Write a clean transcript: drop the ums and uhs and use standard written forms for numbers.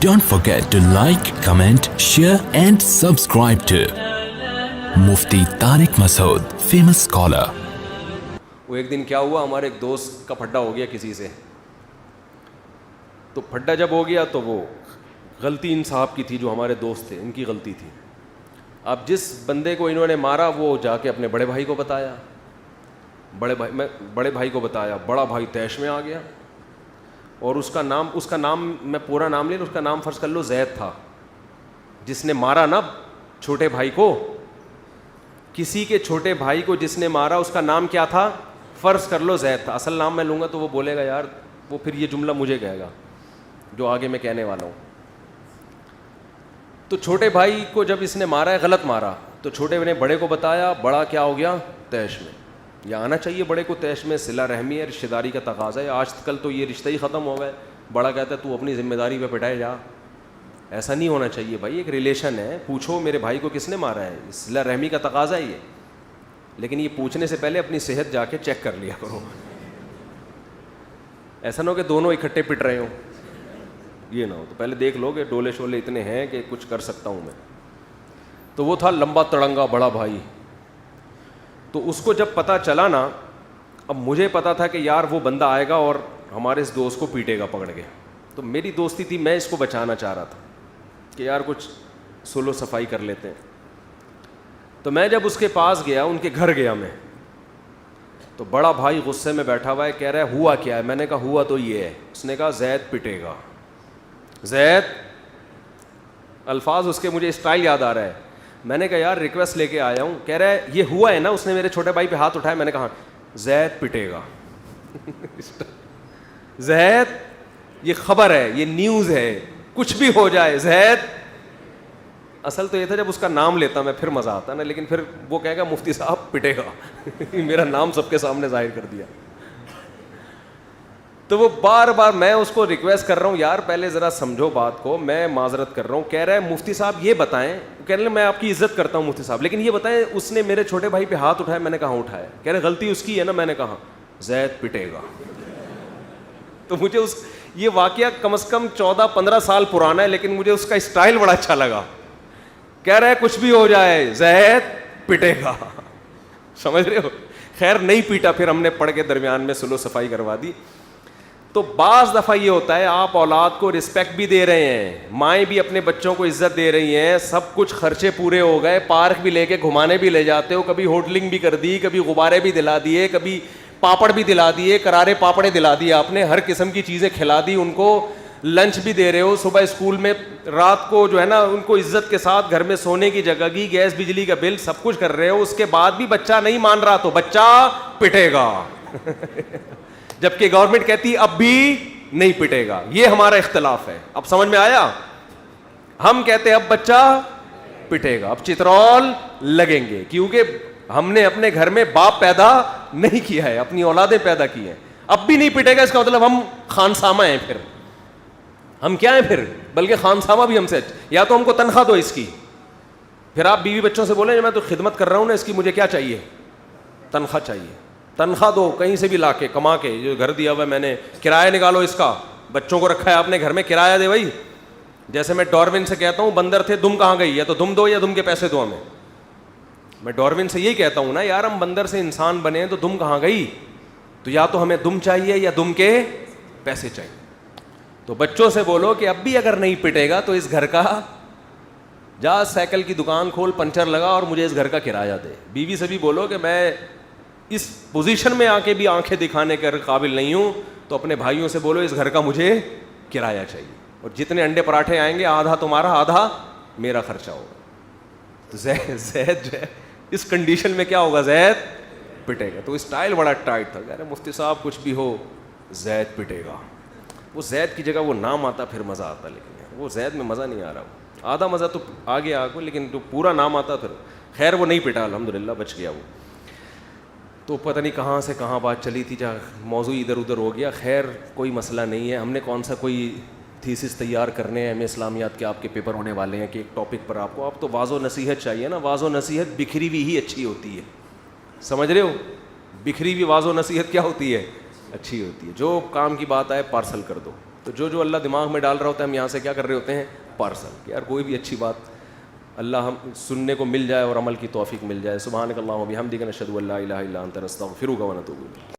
Don't forget to like, comment, share and subscribe to Mufti Tariq Masood, famous scholar. وہ ایک دن کیا ہوا, ہمارے ایک دوست کا پھڈا ہو گیا کسی سے. تو پھڈا جب ہو گیا تو وہ غلطی ان صاحب کی تھی, جو ہمارے دوست تھے ان کی غلطی تھی. اب جس بندے کو انہوں نے مارا وہ جا کے اپنے بڑے بھائی کو بتایا, بڑے بھائی کو بتایا, بڑا بھائی طیش میں آ گیا. اور اس کا نام میں پورا نام لے لوں, اس کا نام فرض کر لو زید تھا, جس نے مارا نا چھوٹے بھائی کو. کسی کے چھوٹے بھائی کو جس نے مارا اس کا نام کیا تھا, فرض کر لو زید تھا. اصل نام میں لوں گا تو وہ بولے گا یار, وہ پھر یہ جملہ مجھے کہے گا جو آگے میں کہنے والا ہوں. تو چھوٹے بھائی کو جب اس نے مارا ہے, غلط مارا, تو چھوٹے نے بڑے کو بتایا, بڑا کیا ہو گیا, طیش میں. یہ آنا چاہیے بڑے کو طیش میں, صلہ رحمی ہے, رشتہ داری کا تقاضا ہے. آج کل تو یہ رشتہ ہی ختم ہو گئے. بڑا کہتا ہے تو اپنی ذمہ داری پہ پٹائے جا. ایسا نہیں ہونا چاہیے بھائی, ایک ریلیشن ہے, پوچھو میرے بھائی کو کس نے مارا ہے, صلہ رحمی کا تقاضا ہی ہے. لیکن یہ پوچھنے سے پہلے اپنی صحت جا کے چیک کر لیا کرو. ایسا نہ ہو کہ دونوں اکٹھے پٹ رہے ہوں, یہ نہ ہو. تو پہلے دیکھ لو کہ ڈولے شولے اتنے ہیں کہ کچھ کر سکتا ہوں میں. تو وہ تھا لمبا تڑنگا بڑا بھائی. تو اس کو جب پتہ چلا نا, اب مجھے پتا تھا کہ یار وہ بندہ آئے گا اور ہمارے اس دوست کو پیٹے گا پکڑ کے. تو میری دوستی تھی, میں اس کو بچانا چاہ رہا تھا کہ یار کچھ سلو صفائی کر لیتے ہیں. تو میں جب اس کے پاس گیا, ان کے گھر گیا میں, تو بڑا بھائی غصے میں بیٹھا ہوا ہے, کہہ رہا ہے ہوا کیا ہے. میں نے کہا ہوا تو یہ ہے. اس نے کہا زید پٹے گا. زید, الفاظ اس کے مجھے اسٹائل یاد آ رہا ہے. میں نے کہا یار ریکویسٹ لے کے آیا ہوں. کہہ رہا ہے یہ ہوا ہے نا. اس نے میرے چھوٹے بھائی پہ ہاتھ اٹھایا. میں نے کہا زید پٹے گا. زید, یہ خبر ہے, یہ نیوز ہے, کچھ بھی ہو جائے زید. اصل تو یہ تھا جب اس کا نام لیتا میں پھر مزہ آتا نا, لیکن پھر وہ کہے گا مفتی صاحب پٹے گا. میرا نام سب کے سامنے ظاہر کر دیا. تو وہ بار بار میں اس کو ریکویسٹ کر رہا ہوں, یار پہلے ذرا سمجھو بات کو, میں معذرت کر رہا ہوں. کہہ رہا ہے مفتی صاحب یہ بتائیں, کہہ رہے میں آپ کی عزت کرتا ہوں مفتی صاحب, لیکن یہ بتائیں اس نے میرے چھوٹے بھائی پہ ہاتھ اٹھایا. میں نے کہا اٹھایا. کہہ رہے غلطی اس کی ہے نا. میں نے کہا زید پٹے گا. تو مجھے یہ واقعہ کم از کم 14-15 سال پرانا ہے, لیکن مجھے اس کا اسٹائل بڑا اچھا لگا. کہہ رہا ہے کچھ بھی ہو جائے زید پٹے گا. سمجھ رہے ہو. خیر نہیں پیٹا, پھر ہم نے پڑھ کے درمیان میں سلو صفائی کروا دی. تو بعض دفعہ یہ ہوتا ہے, آپ اولاد کو رسپیکٹ بھی دے رہے ہیں, مائیں بھی اپنے بچوں کو عزت دے رہی ہیں, سب کچھ خرچے پورے ہو گئے, پارک بھی لے کے گھمانے بھی لے جاتے ہو, کبھی ہوٹلنگ بھی کر دی, کبھی غبارے بھی دلا دیے, کبھی پاپڑ بھی دلا دیے, کرارے پاپڑے دلا دیے آپ نے, ہر قسم کی چیزیں کھلا دی ان کو, لنچ بھی دے رہے ہو, صبح اسکول میں, رات کو جو ہے نا ان کو عزت کے ساتھ گھر میں سونے کی جگہ کی, گیس بجلی کا بل سب کچھ کر رہے ہو. اس کے بعد بھی بچہ نہیں مان رہا تو بچہ پٹے گا. جبکہ گورنمنٹ کہتی اب بھی نہیں پٹے گا. یہ ہمارا اختلاف ہے. اب سمجھ میں آیا. ہم کہتے ہیں اب بچہ پٹے گا, اب چترول لگیں گے, کیونکہ ہم نے اپنے گھر میں باپ پیدا نہیں کیا ہے, اپنی اولادیں پیدا کی ہیں. اب بھی نہیں پٹے گا, اس کا مطلب ہم خانسامہ ہیں. پھر ہم کیا ہیں پھر, بلکہ خانسامہ بھی ہم سے. یا تو ہم کو تنخواہ دو اس کی, پھر آپ بیوی بچوں سے بولیں میں تو خدمت کر رہا ہوں نا اس کی, مجھے کیا چاہیے, تنخواہ چاہیے. تنخواہ دو کہیں سے بھی لا کے کما کے, جو گھر دیا ہوا ہے میں نے, کرایہ نکالو اس کا, بچوں کو رکھا ہے آپ نے گھر میں, کرایہ دے بھائی. جیسے میں ڈاروین سے کہتا ہوں بندر تھے دم کہاں گئی, یا تو دم دو یا دم کے پیسے دو ہمیں. میں ڈاروین سے یہی کہتا ہوں نا, یار ہم بندر سے انسان بنے تو دم کہاں گئی, تو یا تو ہمیں دم چاہیے یا دم کے پیسے چاہیے. تو بچوں سے بولو کہ اب بھی اگر نہیں پٹے گا تو اس گھر کا جا سائیکل کی دکان کھول, پنچر لگا اور مجھے اس گھر کا کرایہ دے. بیوی سے بھی بولو کہ میں اس پوزیشن میں آ کے بھی آنکھیں دکھانے کے قابل نہیں ہوں, تو اپنے بھائیوں سے بولو اس گھر کا مجھے کرایہ چاہیے, اور جتنے انڈے پراٹھے آئیں گے آدھا تمہارا آدھا میرا خرچہ ہوگا. تو زید جو ہے اس کنڈیشن میں کیا ہوگا, زید پٹے گا. تو اسٹائل بڑا ٹائٹ تھا. کہہ رہے مفتی صاحب کچھ بھی ہو زید پٹے گا. وہ زید کی جگہ وہ نام آتا پھر مزہ آتا, لیکن وہ زید میں مزہ نہیں آ رہا. آدھا مزہ تو آگے آگے, لیکن جو پورا نام آتا پھر. خیر وہ نہیں پٹا, الحمدللہ بچ گیا وہ. تو پتہ نہیں کہاں سے کہاں بات چلی تھی, جہاں موضوع ادھر ادھر ہو گیا. خیر کوئی مسئلہ نہیں ہے. ہم نے کون سا کوئی تھیسس تیار کرنے ہیں, اسلامیات کے آپ کے پیپر ہونے والے ہیں کہ ایک ٹاپک پر آپ کو, آپ تو واضح و نصیحت چاہیے نا. واضح و نصیحت بکھری ہوئی ہی اچھی ہوتی ہے, سمجھ رہے ہو. بکھری ہوئی واضح و نصیحت کیا ہوتی ہے, اچھی ہوتی ہے. جو کام کی بات آئے پارسل کر دو. تو تو جو اللہ دماغ میں ڈال رہا ہوتا ہے ہم یہاں سے کیا کر رہے ہوتے ہیں, پارسل, کہ یار کوئی بھی اچھی بات اللہ ہم سننے کو مل جائے اور عمل کی توفیق مل جائے. سبحانک اللہم و بحمدک نشہد ان لا الہ الا انت نستغفرک و نتوب الیک.